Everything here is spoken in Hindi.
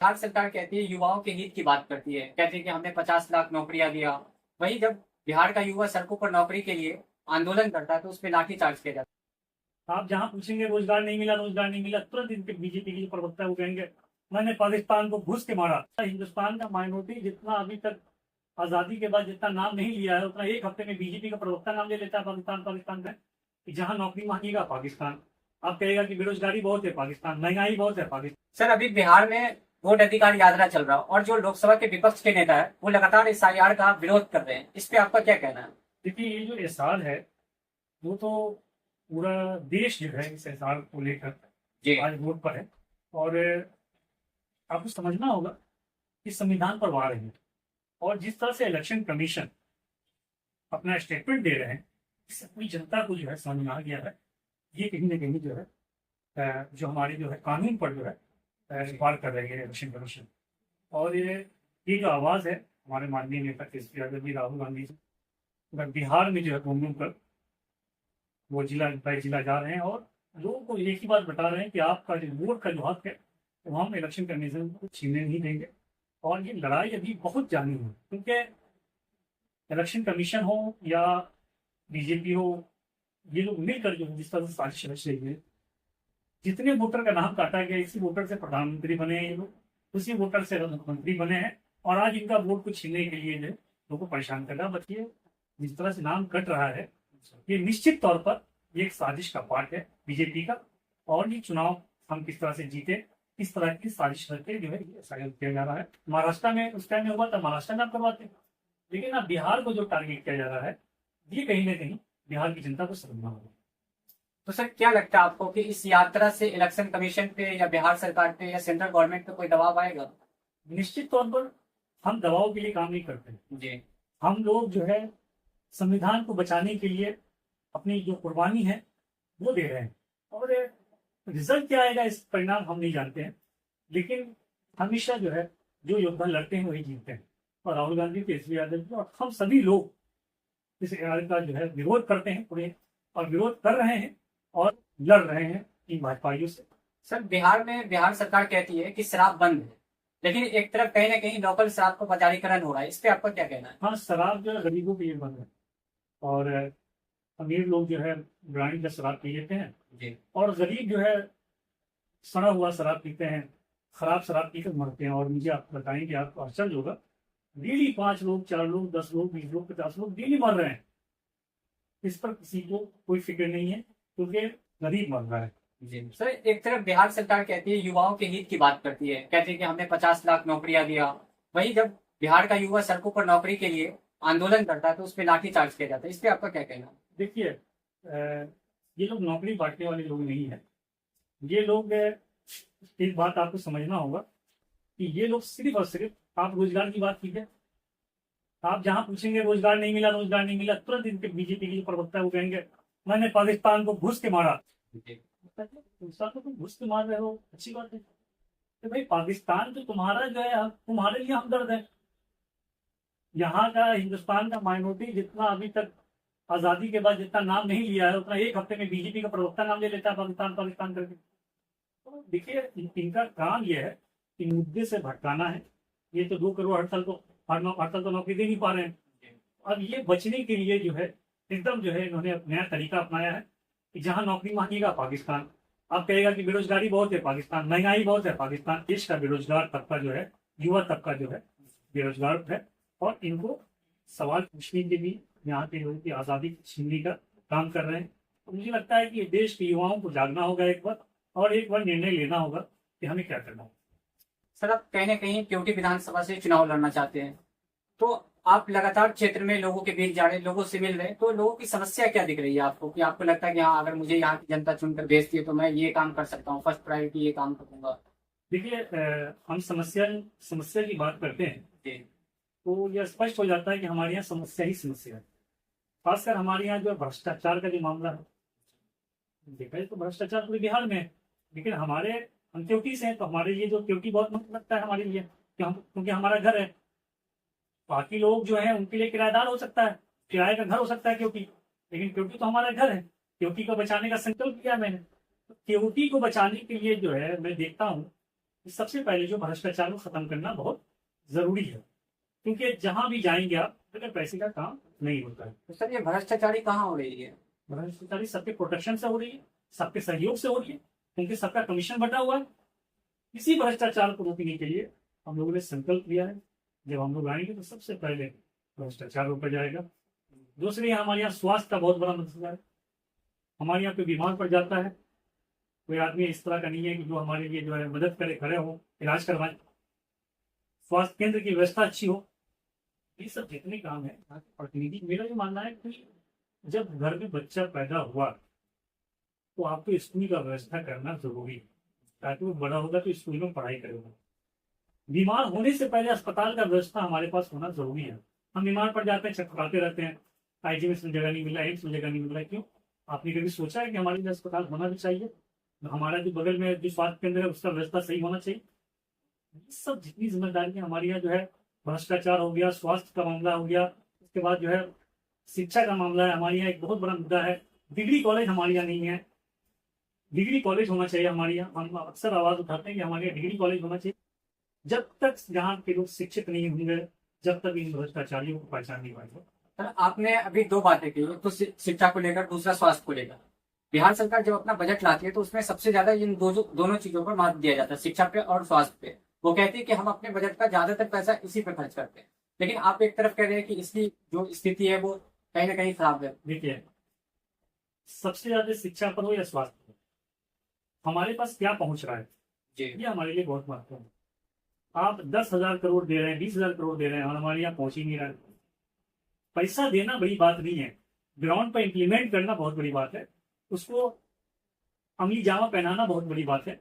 बिहार सरकार कहती है युवाओं के हित की बात करती है, कहती है कि हमने 50 लाख नौकरियां दिया। वहीं जब बिहार का युवा सड़कों पर नौकरी के लिए आंदोलन करता है तो उस पर लाठीचार्ज किया जाता आप जहां पूछेंगे रोजगार नहीं मिला, रोजगार नहीं मिला, तुरंत इनके बीजेपी के जो प्रवक्ता है वो कहेंगे मैंने पाकिस्तान को घुस के मारा। हिंदुस्तान का माइनॉरिटी जितना अभी तक आजादी के बाद जितना नाम नहीं लिया है उतना एक हफ्ते में बीजेपी का प्रवक्ता नाम ले लेता है पाकिस्तान पाकिस्तान का। कि जहां नौकरी मांगेगा पाकिस्तान, आप कहेगा कि बेरोजगारी बहुत है पाकिस्तान, महंगाई बहुत है पाकिस्तान। है। सर, अभी बिहार में वोट अधिकार यात्रा चल रहा है और जो लोकसभा के विपक्ष के नेता है वो लगातार SIR का विरोध कर रहे हैं। इस पे आपका क्या कहना है? देखिए ये जो एहसास है वो तो पूरा देश जो है इस एहसास को लेकर जी। आज वोट पर है। और आपको समझना होगा कि संविधान पर वार है और जिस तरह से इलेक्शन कमीशन अपना स्टेटमेंट दे रहे हैं इससे पूरी जनता को जो है समझ में आ गया है ये कहीं ना कहीं जो है जो हमारी जो है कानून पर जो है वार कर रही है इलेक्शन कमीशन। और ये जो आवाज़ है हमारे माननीय नेता केसीआर भी राहुल गांधी जी अगर बिहार में जो है घूम घूम कर वो जिला बाई जिला जा रहे हैं और लोगों को एक ही बात बता रहे हैं कि आपका जो वोट का जो हक है तो हम इलेक्शन कमीशन को छीनने नहीं देंगे। और ये लड़ाई अभी बहुत जानी है क्योंकि इलेक्शन कमीशन हो या बीजेपी हो ये लोग मिलकर जो जिस तरह से साजिश रच रही है, जितने वोटर का नाम काटा गया इसी वोटर से प्रधानमंत्री बने हैं ये लोग, उसी वोटर से मुख्यमंत्री बने हैं और आज इनका वोट को छीनने के लिए जो लोगों को परेशान करना बचिए जिस तरह से नाम कट रहा है ये निश्चित तौर पर ये एक साजिश का पार्ट है बीजेपी का। और ये चुनाव हम किस तरह से जीते इस तरह की साजिश करके जो है शायद किया जा रहा है। महाराष्ट्र में उस टाइम में हुआ था, महाराष्ट्र में आप करवाते, लेकिन अब बिहार को जो टारगेट किया जा रहा है ये कहीं ना कहीं बिहार की जनता को समझना होगा। तो सर, क्या लगता है आपको कि इस यात्रा से इलेक्शन कमीशन पे या बिहार सरकार पे या सेंट्रल गवर्नमेंट पे कोई दबाव आएगा? निश्चित तौर पर हम दबाव के लिए काम नहीं करते। जी। हम लोग जो है संविधान को बचाने के लिए अपनी जो कुर्बानी है वो दे रहे हैं और रिजल्ट क्या आएगा इस परिणाम हम नहीं जानते हैं, लेकिन हमेशा जो है जो योद्धा लड़ते हैं वही जीतते हैं। और राहुल गांधी केजरीवाल यादव जी और हम सभी लोग इस ऐलान का जो है विरोध करते हैं पूरे और विरोध कर रहे हैं और लड़ रहे हैं इन भाजपाइयों से। सर, बिहार में बिहार सरकार कहती है कि शराब बंद है, लेकिन एक तरफ कहीं ना कहीं लोकल शराब का बाजारीकरण हो रहा है। इस पे आपका क्या कहना है? हाँ, शराब जो है गरीबों के लिए बंद है और अमीर लोग जो है ब्रांड का शराब पी लेते हैं जी। और गरीब जो है सड़ा हुआ शराब पीते हैं, खराब शराब पीकर मरते हैं। और मुझे आप बताएं कि आपको आश्चर्य होगा डेली 5 लोग, 4 लोग, 10 लोग, 20 लोग, 50 लोग डेली मर रहे हैं। इस पर किसी को कोई फिक्र नहीं है क्योंकि गरीब मर रहा है। जी सर, एक तरफ बिहार सरकार कहती है युवाओं के हित की बात करती है, कहती है कि हमने 50 लाख नौकरियां दिया। वहीं जब बिहार का युवा सड़कों पर नौकरी के लिए आंदोलन करता है तो उस पर लाठीचार्ज किया जाता है। इस पे आपका क्या कहना है? देखिए ये लोग नौकरी बांटने वाले लोग नहीं है। ये लोग एक बात आपको समझना होगा कि ये लोग सिर्फ और सिर्फ आप रोजगार की बात कीजिए, आप जहां पूछेंगे रोजगार नहीं मिला, रोजगार नहीं मिला, तुरंत इनके बीजेपी के जो प्रवक्ता है वो कहेंगे मैंने पाकिस्तान को घुस के मारा। पाकिस्तान को तुम घुस के मार रहे हो, अच्छी बात है। तो भाई पाकिस्तान तो तुम्हारा जो है तुम्हारे लिए हमदर्द है। यहाँ का हिंदुस्तान का माइनॉरिटी जितना अभी तक आजादी के बाद जितना नाम नहीं लिया है उतना एक हफ्ते में बीजेपी का प्रवक्ता नाम ले लेता है पाकिस्तान पाकिस्तान करके। तो देखिए इनका काम ये है कि मुद्दे से भटकाना है। ये तो 2 करोड़ हड़ताल तो नौकरी दे नहीं पा रहे हैं। अब ये बचने के लिए जो है एकदम जो है इन्होंने नया तरीका अपनाया है कि जहां नौकरी मांगेगा पाकिस्तान, आप कहेगा कि बेरोजगारी बहुत है पाकिस्तान, महंगाई बहुत है पाकिस्तान। देश का बेरोजगार तबका जो है, युवा तबका जो है बेरोजगार है और इनको सवाल पूछने के लिए यहाँ के लोगों की आज़ादी छीनने का काम कर रहे हैं। तो मुझे लगता है कि देश के युवाओं को जागना होगा एक बार और एक बार निर्णय लेना होगा कि हमें क्या करना है। सर, आप कहीं ना कहीं केवटी विधानसभा से चुनाव लड़ना चाहते हैं, तो आप लगातार क्षेत्र में लोगों के बीच जा रहे हैं, लोगों से मिल रहे हैं, तो लोगों की समस्या क्या दिख रही है आपको कि आपको लगता है कि हाँ, अगर मुझे यहाँ की जनता चुनकर भेजती है तो मैं ये काम कर सकता हूँ, फर्स्ट प्रायोरिटी ये काम करूंगा? देखिए हम समस्या की बात करते हैं जी। तो यह स्पष्ट हो जाता है कि हमारे यहाँ समस्या ही समस्या है। खासकर हमारे यहाँ जो भ्रष्टाचार का जो मामला है, देखा जाए तो भ्रष्टाचार पूरे बिहार में है, लेकिन हम क्योंकि से हैं तो हमारे लिए जो क्योंकि बहुत मुख्य लगता है हमारे लिए कि हम क्योंकि हमारा घर है। बाकी लोग जो है उनके लिए किराएदार हो सकता है, किराए का घर हो सकता है क्योंकि, लेकिन क्योंकि तो हमारा घर है। क्योंकि को बचाने का संकल्प किया मैंने, तो क्योंकि को बचाने के लिए जो है मैं देखता हूँ सबसे पहले जो भ्रष्टाचार को खत्म करना बहुत जरूरी है, क्योंकि जहां भी जाएंगे आप अगर पैसे का काम नहीं होता है। तो सर ये भ्रष्टाचारी कहाँ हो रही है? भ्रष्टाचारी सबके प्रोटेक्शन से हो रही है, सबके सहयोग से हो रही है, क्योंकि सबका कमीशन बटा हुआ है। इसी भ्रष्टाचार को रोकने के लिए हम लोगों ने संकल्प लिया है, जब हम लोग आएंगे तो सबसे पहले भ्रष्टाचार रोका जाएगा। दूसरी, हमारे यहाँ स्वास्थ्य का बहुत बड़ा मसला है। हमारे यहाँ पे बीमार पड़ जाता है, कोई आदमी इस तरह का नहीं है कि जो हमारे लिए जो है मदद करे, खड़े हो, इलाज करवाए, स्वास्थ्य केंद्र की व्यवस्था अच्छी हो, ये सब जितने काम है प्रतिनिधि। मेरा जो मानना है कि जब घर में बच्चा पैदा हुआ तो आपको स्कूल का व्यवस्था करना जरूरी है, ताकि वो बड़ा होगा तो स्कूल में पढ़ाई करेगा। बीमार होने से पहले अस्पताल का व्यवस्था हमारे पास होना जरूरी है। हम बीमार पड़ जाते हैं, चटपटाते रहते हैं, आईजीएमएस में जगह नहीं मिल रहा, एम्स में जगह नहीं मिल रहा। क्यों? आपने कभी सोचा है कि हमारे लिए अस्पताल होना भी चाहिए, हमारा जो बगल में जो स्वास्थ्य केंद्र है उसका व्यवस्था सही होना चाहिए। सब जितनी जिम्मेदारियां हमारे यहाँ जो है, भ्रष्टाचार हो गया, स्वास्थ्य का मामला हो गया, उसके बाद जो है शिक्षा का मामला है। हमारे यहाँ एक बहुत बड़ा मुद्दा है, डिग्री कॉलेज हमारे यहाँ नहीं है। डिग्री कॉलेज होना चाहिए हमारे यहाँ। हम अक्सर आवाज उठाते हैं कि हमारे यहाँ डिग्री कॉलेज होना चाहिए। जब तक यहाँ के लोग शिक्षित नहीं होंगे, जब तक इन भ्रष्टाचारियों को पहचान नहीं पाएंगे। सर आपने अभी दो बातें की, एक तो शिक्षा को लेकर, दूसरा स्वास्थ्य को लेकर। बिहार सरकार जब अपना बजट लाती है तो उसमें सबसे ज्यादा इन दोनों चीजों पर महत्व दिया जाता है, शिक्षा पे और स्वास्थ्य पे। वो कहती है कि हम अपने बजट का ज्यादातर पैसा इसी पे खर्च करते हैं, लेकिन आप एक तरफ कह रहे हैं कि इसकी जो स्थिति है वो कहीं ना कहीं खराब है। देखिए, सबसे ज्यादा शिक्षा पर हो या स्वास्थ्य पर, हमारे पास क्या पहुंच रहा है, जी ये हमारे लिए बहुत महत्वपूर्ण है। आप 10,000 करोड़ दे रहे हैं, 20,000 करोड़ दे रहे हैं और हमारे यहाँ पहुंच ही नहीं रहा है। पैसा देना बड़ी बात नहीं है, ग्राउंड पर इम्प्लीमेंट करना बहुत बड़ी बात है, उसको अमली जामा पहनाना बहुत बड़ी बात है।